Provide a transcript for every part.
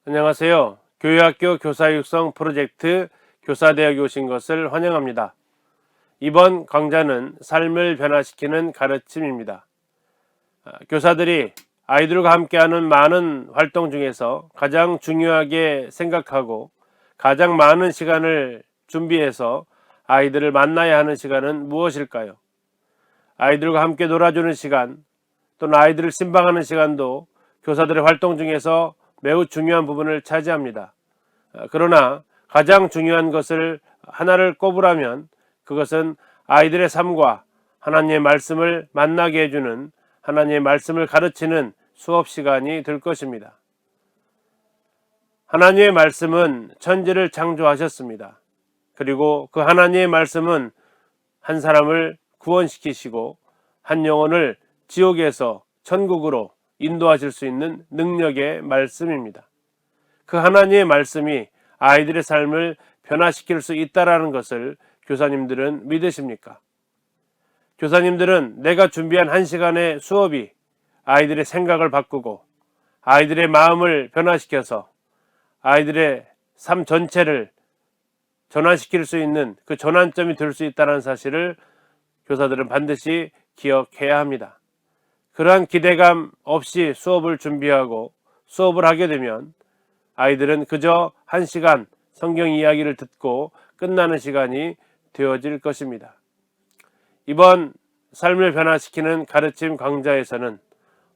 안녕하세요. 교회학교 교사 육성 프로젝트 교사대학에 오신 것을 환영합니다. 이번 강좌는 삶을 변화시키는 가르침입니다. 교사들이 아이들과 함께하는 많은 활동 중에서 가장 중요하게 생각하고 가장 많은 시간을 준비해서 아이들을 만나야 하는 시간은 무엇일까요? 아이들과 함께 놀아주는 시간, 또는 아이들을 신방하는 시간도 교사들의 활동 중에서 매우 중요한 부분을 차지합니다. 그러나 가장 중요한 것을 하나를 꼽으라면 그것은 아이들의 삶과 하나님의 말씀을 만나게 해주는, 하나님의 말씀을 가르치는 수업 시간이 될 것입니다. 하나님의 말씀은 천지를 창조하셨습니다. 그리고 그 하나님의 말씀은 한 사람을 구원시키시고 한 영혼을 지옥에서 천국으로 인도하실 수 있는 능력의 말씀입니다. 그 하나님의 말씀이 아이들의 삶을 변화시킬 수 있다는 것을 교사님들은 믿으십니까? 교사님들은 내가 준비한 한 시간의 수업이 아이들의 생각을 바꾸고 아이들의 마음을 변화시켜서 아이들의 삶 전체를 전환시킬 수 있는 그 전환점이 될 수 있다는 사실을 교사들은 반드시 기억해야 합니다. 그러한 기대감 없이 수업을 준비하고 수업을 하게 되면 아이들은 그저 한 시간 성경 이야기를 듣고 끝나는 시간이 되어질 것입니다. 이번 삶을 변화시키는 가르침 강좌에서는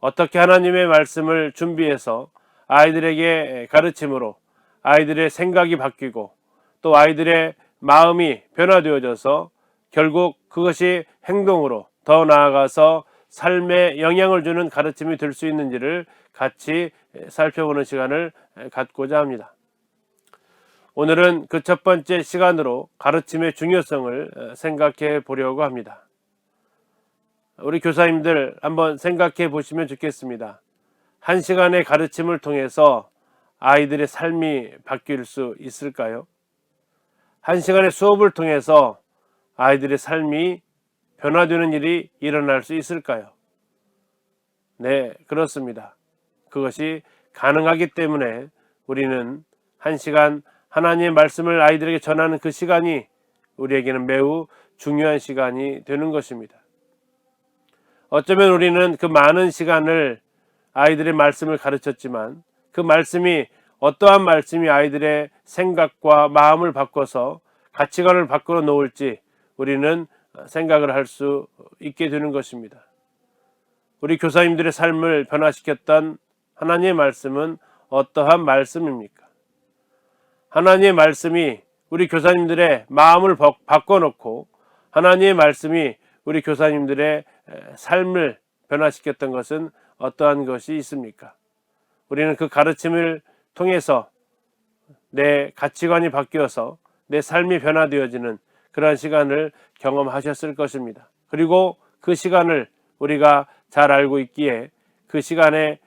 어떻게 하나님의 말씀을 준비해서 아이들에게 가르침으로 아이들의 생각이 바뀌고 또 아이들의 마음이 변화되어져서 결국 그것이 행동으로 더 나아가서 삶에 영향을 주는 가르침이 될 수 있는지를 같이 살펴보는 시간을 갖고자 합니다. 오늘은 그 첫 번째 시간으로 가르침의 중요성을 생각해 보려고 합니다. 우리 교사님들 한번 생각해 보시면 좋겠습니다. 한 시간의 가르침을 통해서 아이들의 삶이 바뀔 수 있을까요? 한 시간의 수업을 통해서 아이들의 삶이 변화되는 일이 일어날 수 있을까요? 네, 그렇습니다. 그것이 가능하기 때문에 우리는 한 시간 하나님의 말씀을 아이들에게 전하는 그 시간이 우리에게는 매우 중요한 시간이 되는 것입니다. 어쩌면 우리는 그 많은 시간을 아이들의 말씀을 가르쳤지만 그 말씀이 어떠한 말씀이 아이들의 생각과 마음을 바꿔서 가치관을 바꾸어 놓을지 우리는 생각을 할 수 있게 되는 것입니다. 우리 교사님들의 삶을 변화시켰던 하나님의 말씀은 어떠한 말씀입니까? 하나님의 말씀이 우리 교사님들의 마음을 바꿔놓고 하나님의 말씀이 우리 교사님들의 삶을 변화시켰던 것은 어떠한 것이 있습니까? 우리는 그 가르침을 통해서 내 가치관이 바뀌어서 내 삶이 변화되어지는 그러한 시간을 경험하셨을 것입니다. 그리고 그 시간을 우리가 잘 알고 있기에 그 시간에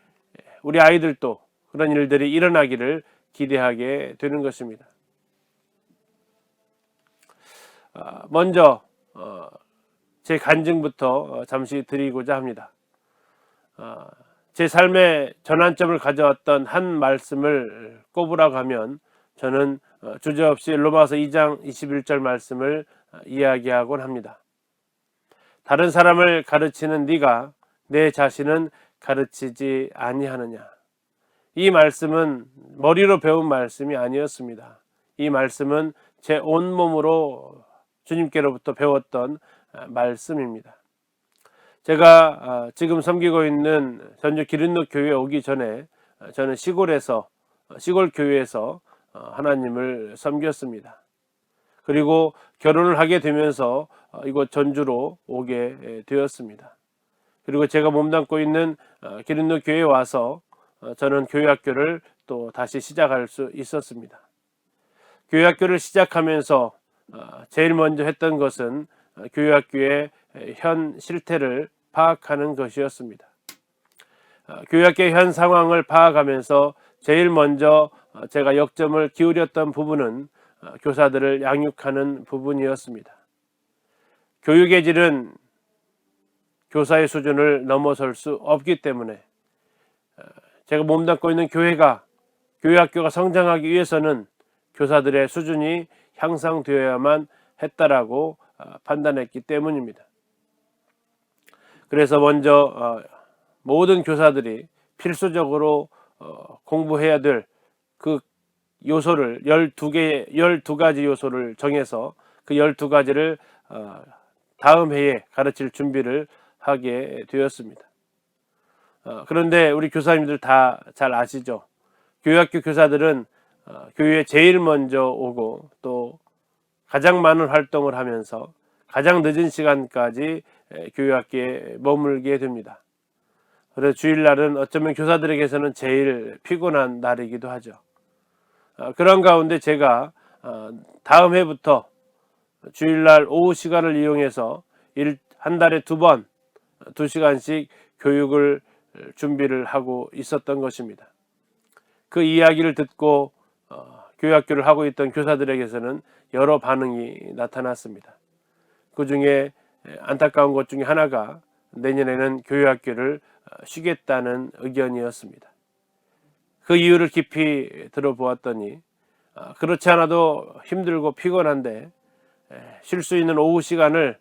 우리 아이들도 그런 일들이 일어나기를 기대하게 되는 것입니다. 먼저 제 간증부터 잠시 드리고자 합니다. 제 삶의 전환점을 가져왔던 한 말씀을 꼽으라고 하면 저는 주저없이 로마서 2장 21절 말씀을 이야기하곤 합니다. 다른 사람을 가르치는 네가 내 자신은 가르치지 아니하느냐. 이 말씀은 머리로 배운 말씀이 아니었습니다. 이 말씀은 제 온몸으로 주님께로부터 배웠던 말씀입니다. 제가 지금 섬기고 있는 전주 기린로 교회에 오기 전에 저는 시골 교회에서 하나님을 섬겼습니다. 그리고 결혼을 하게 되면서 이곳 전주로 오게 되었습니다. 그리고 제가 몸담고 있는 기린로 교회에 와서 저는 교회학교를 또 다시 시작할 수 있었습니다. 교회학교를 시작하면서 제일 먼저 했던 것은 교회학교의 현 실태를 파악하는 것이었습니다. 교회학교의 현 상황을 파악하면서 제일 먼저 제가 역점을 기울였던 부분은 교사들을 양육하는 부분이었습니다. 교육의 질은 교사의 수준을 넘어설 수 없기 때문에 제가 몸담고 있는 교회가 교회 학교가 성장하기 위해서는 교사들의 수준이 향상되어야만 했다라고 판단했기 때문입니다. 그래서 먼저 모든 교사들이 필수적으로 공부해야 될 그 요소를 12가지 요소를 정해서 그 12가지를 다음 해에 가르칠 준비를 하게 되었습니다. 그런데 우리 교사님들 다 잘 아시죠? 교회학교 교사들은 교회에 제일 먼저 오고 또 가장 많은 활동을 하면서 가장 늦은 시간까지 교회학교에 머물게 됩니다. 그래서 주일날은 어쩌면 교사들에게서는 제일 피곤한 날이기도 하죠. 그런 가운데 제가 다음 해부터 주일날 오후 시간을 이용해서 한 달에 2번 2시간씩 교육을 준비를 하고 있었던 것입니다. 그 이야기를 듣고 교회학교를 하고 있던 교사들에게서는 여러 반응이 나타났습니다. 그 중에 안타까운 것 중에 하나가 내년에는 교회학교를 쉬겠다는 의견이었습니다. 그 이유를 깊이 들어보았더니 그렇지 않아도 힘들고 피곤한데 쉴 수 있는 오후 시간을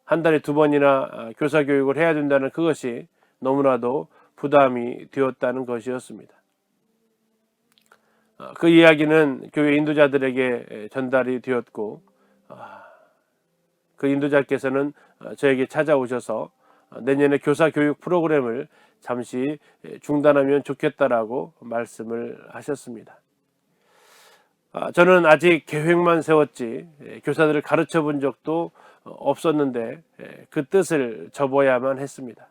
한 달에 2번이나 교사 교육을 해야 된다는 그것이 너무나도 부담이 되었다는 것이었습니다. 그 이야기는 교회 인도자들에게 전달이 되었고 그 인도자께서는 저에게 찾아오셔서 내년에 교사 교육 프로그램을 잠시 중단하면 좋겠다라고 말씀을 하셨습니다. 저는 아직 계획만 세웠지 교사들을 가르쳐 본 적도 없었는데 그 뜻을 접어야만 했습니다.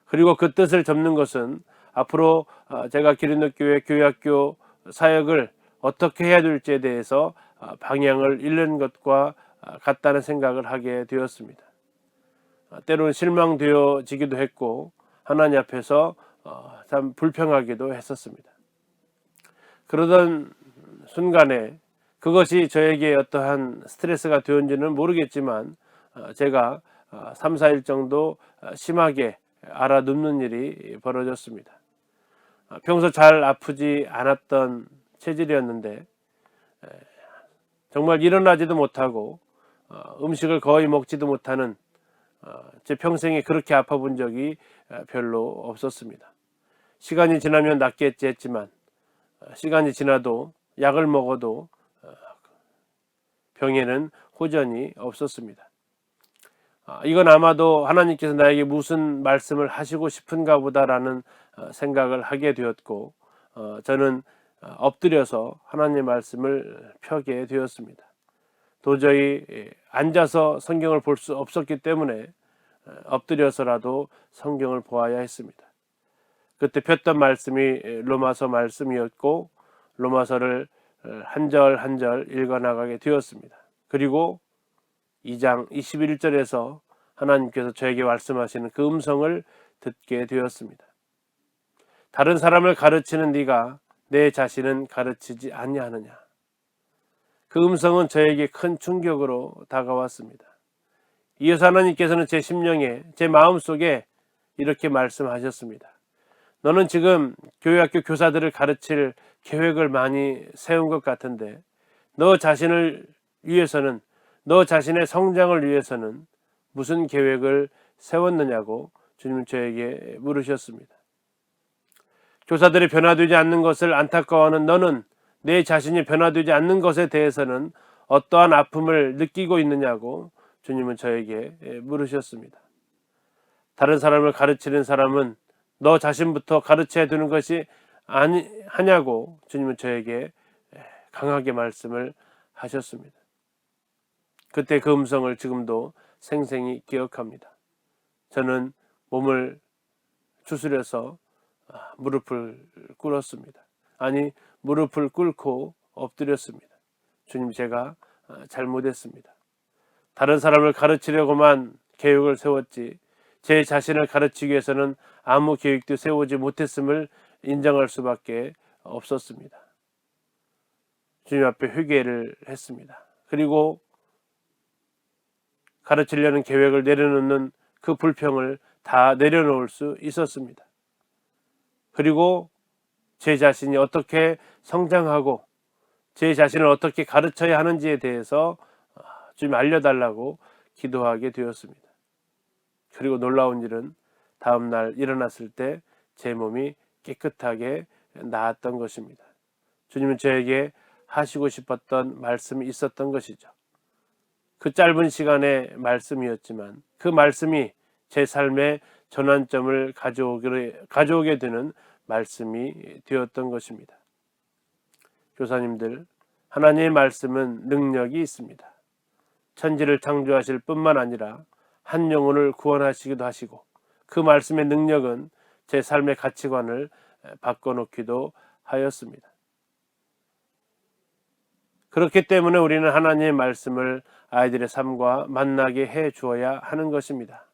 그리고 그 뜻을 접는 것은 앞으로 제가 기린노교회 교회학교 사역을 어떻게 해야 될지에 대해서 방향을 잃는 것과 같다는 생각을 하게 되었습니다. 때로는 실망되어지기도 했고 하나님 앞에서 참 불평하기도 했었습니다. 그러던 순간에 그것이 저에게 어떠한 스트레스가 되었는지는 모르겠지만 제가 3, 4일 정도 심하게 알아눕는 일이 벌어졌습니다. 평소 잘 아프지 않았던 체질이었는데 정말 일어나지도 못하고 음식을 거의 먹지도 못하는 제 평생에 그렇게 아파본 적이 별로 없었습니다. 시간이 지나면 낫겠지 했지만 시간이 지나도 약을 먹어도 병에는 호전이 없었습니다. 이건 아마도 하나님께서 나에게 무슨 말씀을 하시고 싶은가 보다라는 생각을 하게 되었고 저는 엎드려서 하나님의 말씀을 펴게 되었습니다. 도저히 앉아서 성경을 볼 수 없었기 때문에 엎드려서라도 성경을 보아야 했습니다. 그때 폈던 말씀이 로마서 말씀이었고 로마서를 한 절 한 절 읽어나가게 되었습니다. 그리고 2장 21절에서 하나님께서 저에게 말씀하시는 그 음성을 듣게 되었습니다. 다른 사람을 가르치는 네가 내 자신은 가르치지 아니하느냐. 그 음성은 저에게 큰 충격으로 다가왔습니다. 이어서 하나님께서는 제 심령에 제 마음속에 이렇게 말씀하셨습니다. 너는 지금 교회학교 교사들을 가르칠 계획을 많이 세운 것 같은데 너 자신을 위해서는 너 자신의 성장을 위해서는 무슨 계획을 세웠느냐고 주님은 저에게 물으셨습니다. 교사들이 변화되지 않는 것을 안타까워하는 너는 내 자신이 변화되지 않는 것에 대해서는 어떠한 아픔을 느끼고 있느냐고 주님은 저에게 물으셨습니다. 다른 사람을 가르치는 사람은 너 자신부터 가르쳐야 되는 것이 하냐고 주님은 저에게 강하게 말씀을 하셨습니다. 그때 그 음성을 지금도 생생히 기억합니다. 저는 몸을 추스려서 무릎을 꿇었습니다. 아니 무릎을 꿇고 엎드렸습니다. 주님 제가 잘못했습니다. 다른 사람을 가르치려고만 계획을 세웠지 제 자신을 가르치기 위해서는 아무 계획도 세우지 못했음을 인정할 수밖에 없었습니다. 주님 앞에 회개를 했습니다. 그리고 가르치려는 계획을 내려놓는 그 불평을 다 내려놓을 수 있었습니다. 그리고 제 자신이 어떻게 성장하고 제 자신을 어떻게 가르쳐야 하는지에 대해서 좀 알려달라고 기도하게 되었습니다. 그리고 놀라운 일은 다음 날 일어났을 때 제 몸이 깨끗하게 나았던 것입니다. 주님은 저에게 하시고 싶었던 말씀이 있었던 것이죠. 그 짧은 시간의 말씀이었지만 그 말씀이 제 삶의 전환점을 가져오게 되는 말씀이 되었던 것입니다. 교사님들, 하나님의 말씀은 능력이 있습니다. 천지를 창조하실 뿐만 아니라 한 영혼을 구원하시기도 하시고 그 말씀의 능력은 제 삶의 가치관을 바꿔놓기도 하였습니다. 그렇기 때문에 우리는 하나님의 말씀을 아이들의 삶과 만나게 해 주어야 하는 것입니다.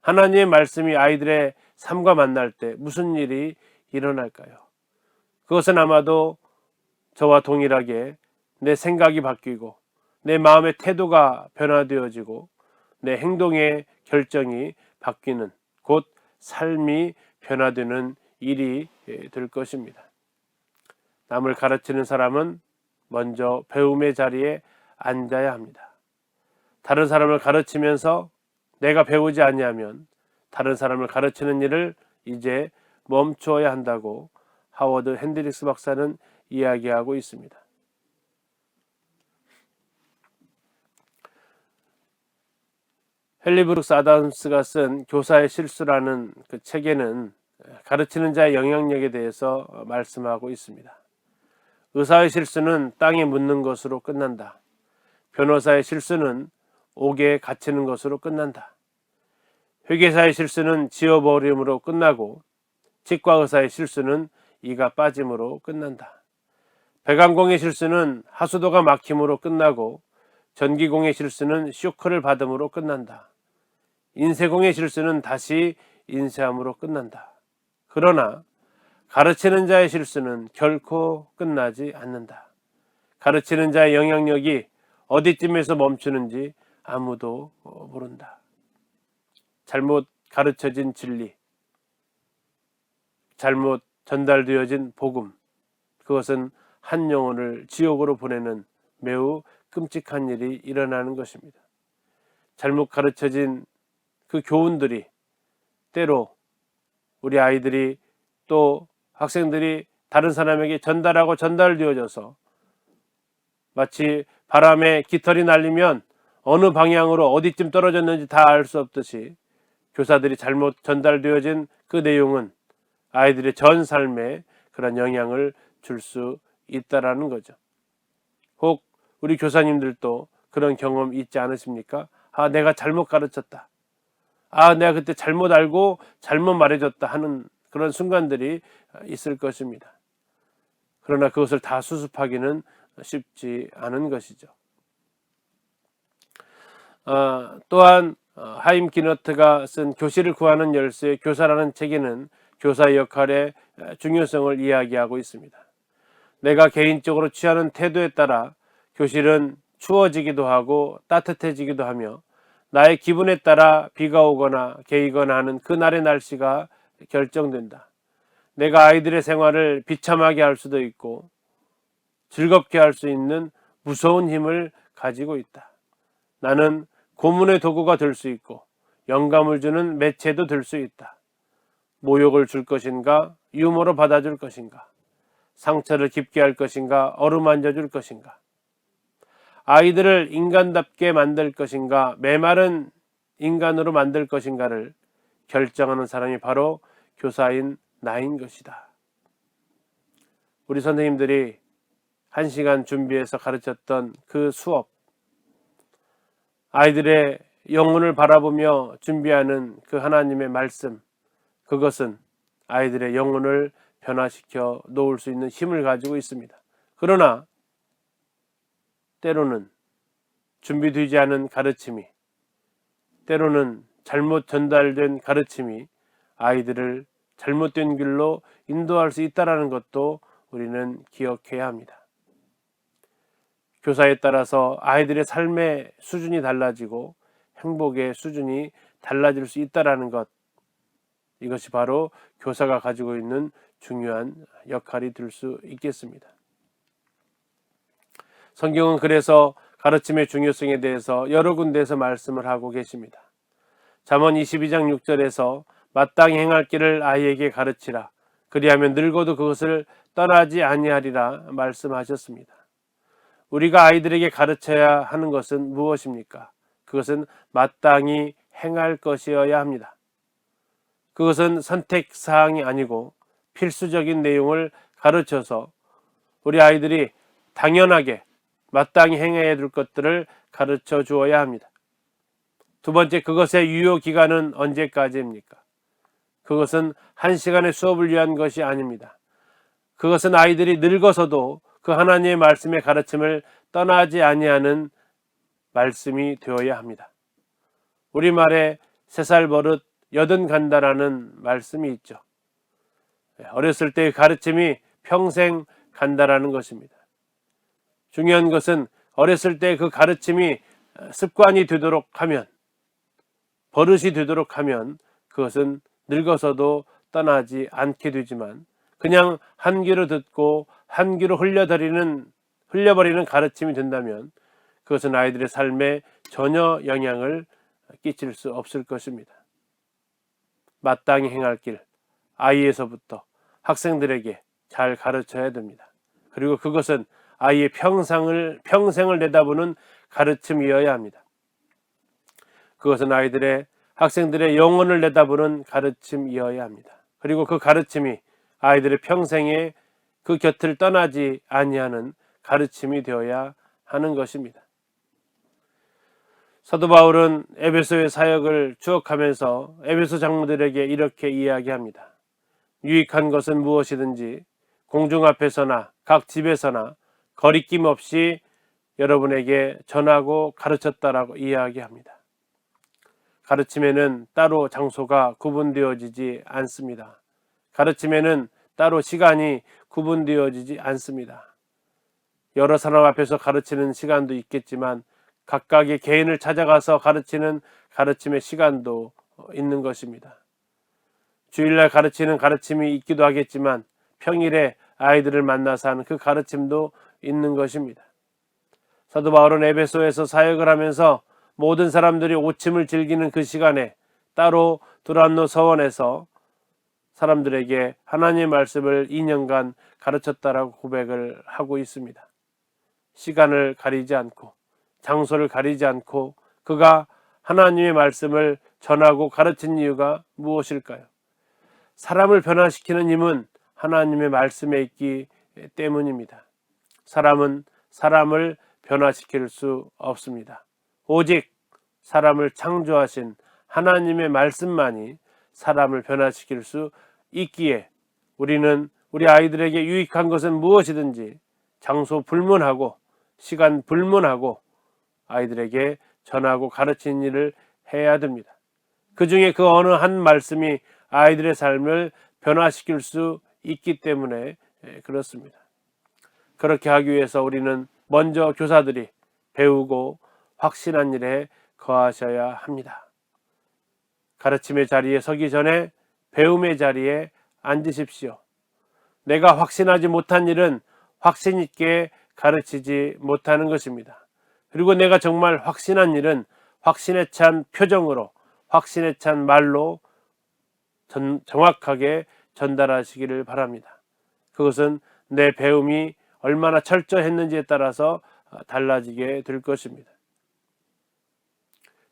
하나님의 말씀이 아이들의 삶과 만날 때 무슨 일이 일어날까요? 그것은 아마도 저와 동일하게 내 생각이 바뀌고 내 마음의 태도가 변화되어지고 내 행동의 결정이 바뀌는, 곧 삶이 변화되는 일이 될 것입니다. 남을 가르치는 사람은 먼저 배움의 자리에 앉아야 합니다. 다른 사람을 가르치면서 내가 배우지 아니하면 다른 사람을 가르치는 일을 이제 멈추어야 한다고 하워드 핸드릭스 박사는 이야기하고 있습니다. 헨리 브룩스 아담스가 쓴 교사의 실수라는 그 책에는 가르치는 자의 영향력에 대해서 말씀하고 있습니다. 의사의 실수는 땅에 묻는 것으로 끝난다. 변호사의 실수는 옥에 갇히는 것으로 끝난다. 회계사의 실수는 지워버림으로 끝나고 치과 의사의 실수는 이가 빠짐으로 끝난다. 배관공의 실수는 하수도가 막힘으로 끝나고 전기공의 실수는 쇼크를 받음으로 끝난다. 인쇄공의 실수는 다시 인쇄함으로 끝난다. 그러나 가르치는 자의 실수는 결코 끝나지 않는다. 가르치는 자의 영향력이 어디쯤에서 멈추는지 아무도 모른다. 잘못 가르쳐진 진리, 잘못 전달되어진 복음, 그것은 한 영혼을 지옥으로 보내는 매우 끔찍한 일이 일어나는 것입니다. 잘못 가르쳐진 그 교훈들이 때로 우리 아이들이 또 학생들이 다른 사람에게 전달되어져서 마치 바람에 깃털이 날리면 어느 방향으로 어디쯤 떨어졌는지 다 알 수 없듯이 교사들이 잘못 전달되어진 그 내용은 아이들의 전 삶에 그런 영향을 줄 수 있다라는 거죠. 혹 우리 교사님들도 그런 경험 있지 않으십니까? 아, 내가 잘못 가르쳤다. 아, 내가 그때 잘못 알고 잘못 말해줬다 하는 그런 순간들이 있을 것입니다. 그러나 그것을 다 수습하기는 쉽지 않은 것이죠. 또한 하임 기너트가 쓴 교실을 구하는 열쇠 교사라는 책에는 교사의 역할의 중요성을 이야기하고 있습니다. 내가 개인적으로 취하는 태도에 따라 교실은 추워지기도 하고 따뜻해지기도 하며 나의 기분에 따라 비가 오거나 개이거나 하는 그날의 날씨가 결정된다. 내가 아이들의 생활을 비참하게 할 수도 있고 즐겁게 할 수 있는 무서운 힘을 가지고 있다. 나는 고문의 도구가 될 수 있고 영감을 주는 매체도 될 수 있다. 모욕을 줄 것인가, 유머로 받아줄 것인가, 상처를 깊게 할 것인가, 어루만져 줄 것인가, 아이들을 인간답게 만들 것인가, 메마른 인간으로 만들 것인가를 결정하는 사람이 바로 교사인 나인 것이다. 우리 선생님들이 1시간 준비해서 가르쳤던 그 수업, 아이들의 영혼을 바라보며 준비하는 그 하나님의 말씀, 그것은 아이들의 영혼을 변화시켜 놓을 수 있는 힘을 가지고 있습니다. 그러나 때로는 준비되지 않은 가르침이, 때로는 잘못 전달된 가르침이 아이들을 잘못된 길로 인도할 수 있다는 것도 우리는 기억해야 합니다. 교사에 따라서 아이들의 삶의 수준이 달라지고 행복의 수준이 달라질 수 있다는 것, 이것이 바로 교사가 가지고 있는 중요한 역할이 될 수 있겠습니다. 성경은 그래서 가르침의 중요성에 대해서 여러 군데에서 말씀을 하고 계십니다. 잠언 22장 6절에서 마땅히 행할 길을 아이에게 가르치라. 그리하면 늙어도 그것을 떠나지 아니하리라 말씀하셨습니다. 우리가 아이들에게 가르쳐야 하는 것은 무엇입니까? 그것은 마땅히 행할 것이어야 합니다. 그것은 선택사항이 아니고 필수적인 내용을 가르쳐서 우리 아이들이 당연하게 마땅히 행해야 될 것들을 가르쳐 주어야 합니다. 두 번째, 그것의 유효기간은 언제까지입니까? 그것은 1시간의 수업을 위한 것이 아닙니다. 그것은 아이들이 늙어서도 그 하나님의 말씀의 가르침을 떠나지 아니하는 말씀이 되어야 합니다. 우리말에 3살 버릇 80 간다라는 말씀이 있죠. 어렸을 때의 가르침이 평생 간다라는 것입니다. 중요한 것은 어렸을 때 그 가르침이 습관이 되도록 하면, 버릇이 되도록 하면 그것은 늙어서도 떠나지 않게 되지만, 그냥 한 귀로 듣고 한 귀로 흘려버리는 가르침이 된다면 그것은 아이들의 삶에 전혀 영향을 끼칠 수 없을 것입니다. 마땅히 행할 길, 아이에서부터 학생들에게 잘 가르쳐야 됩니다. 그리고 그것은 아이의 평생을 내다보는 가르침이어야 합니다. 그것은 학생들의 영혼을 내다보는 가르침이어야 합니다. 그리고 그 가르침이 아이들의 평생에 그 곁을 떠나지 아니하는 가르침이 되어야 하는 것입니다. 사도 바울은 에베소의 사역을 추억하면서 에베소 장로들에게 이렇게 이야기합니다. 유익한 것은 무엇이든지 공중 앞에서나 각 집에서나 거리낌 없이 여러분에게 전하고 가르쳤다라고 이야기합니다. 가르침에는 따로 장소가 구분되어지지 않습니다. 가르침에는 따로 시간이 구분되어지지 않습니다. 여러 사람 앞에서 가르치는 시간도 있겠지만 각각의 개인을 찾아가서 가르치는 가르침의 시간도 있는 것입니다. 주일날 가르치는 가르침이 있기도 하겠지만 평일에 아이들을 만나서 하는 그 가르침도 있는 것입니다. 사도 바울은 에베소에서 사역을 하면서 모든 사람들이 오침을 즐기는 그 시간에 따로 두란노 서원에서 사람들에게 하나님의 말씀을 2년간 가르쳤다라고 고백을 하고 있습니다. 시간을 가리지 않고 장소를 가리지 않고 그가 하나님의 말씀을 전하고 가르친 이유가 무엇일까요? 사람을 변화시키는 힘은 하나님의 말씀에 있기 때문입니다. 사람은 사람을 변화시킬 수 없습니다. 오직 사람을 창조하신 하나님의 말씀만이 사람을 변화시킬 수 있기에 우리는 우리 아이들에게 유익한 것은 무엇이든지 장소 불문하고 시간 불문하고 아이들에게 전하고 가르치는 일을 해야 됩니다. 그 중에 그 어느 한 말씀이 아이들의 삶을 변화시킬 수 있기 때문에 그렇습니다. 그렇게 하기 위해서 우리는 먼저 교사들이 배우고 확신한 일에 거하셔야 합니다. 가르침의 자리에 서기 전에 배움의 자리에 앉으십시오. 내가 확신하지 못한 일은 확신 있게 가르치지 못하는 것입니다. 그리고 내가 정말 확신한 일은 확신에 찬 표정으로, 확신에 찬 말로 정확하게 전달하시기를 바랍니다. 그것은 내 배움이 얼마나 철저했는지에 따라서 달라지게 될 것입니다.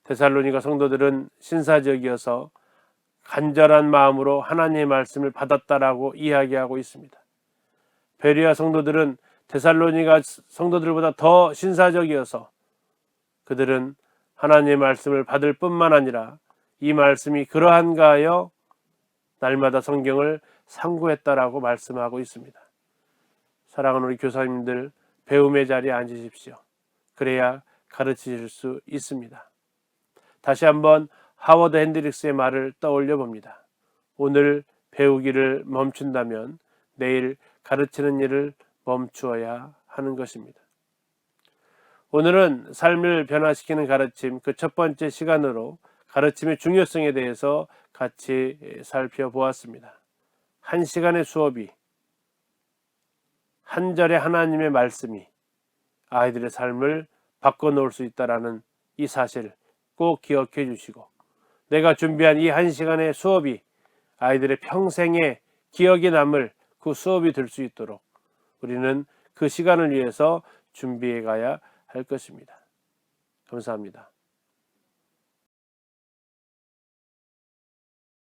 데살로니가 성도들은 신사적이어서 간절한 마음으로 하나님의 말씀을 받았다라고 이야기하고 있습니다. 베레아 성도들은 데살로니가 성도들보다 더 신사적이어서 그들은 하나님의 말씀을 받을 뿐만 아니라 이 말씀이 그러한가 하여 날마다 성경을 상고했다라고 말씀하고 있습니다. 사랑하는 우리 교사님들, 배움의 자리에 앉으십시오. 그래야 가르치실 수 있습니다. 다시 한번 하워드 핸드릭스의 말을 떠올려 봅니다. 오늘 배우기를 멈춘다면 내일 가르치는 일을 멈추어야 하는 것입니다. 오늘은 삶을 변화시키는 가르침 그 첫 번째 시간으로 가르침의 중요성에 대해서 같이 살펴보았습니다. 한 시간의 수업이, 한 절의 하나님의 말씀이 아이들의 삶을 바꿔놓을 수 있다는 이 사실 꼭 기억해 주시고, 내가 준비한 이 한 시간의 수업이 아이들의 평생의 기억에 남을 그 수업이 될 수 있도록 우리는 그 시간을 위해서 준비해 가야 할 것입니다. 감사합니다.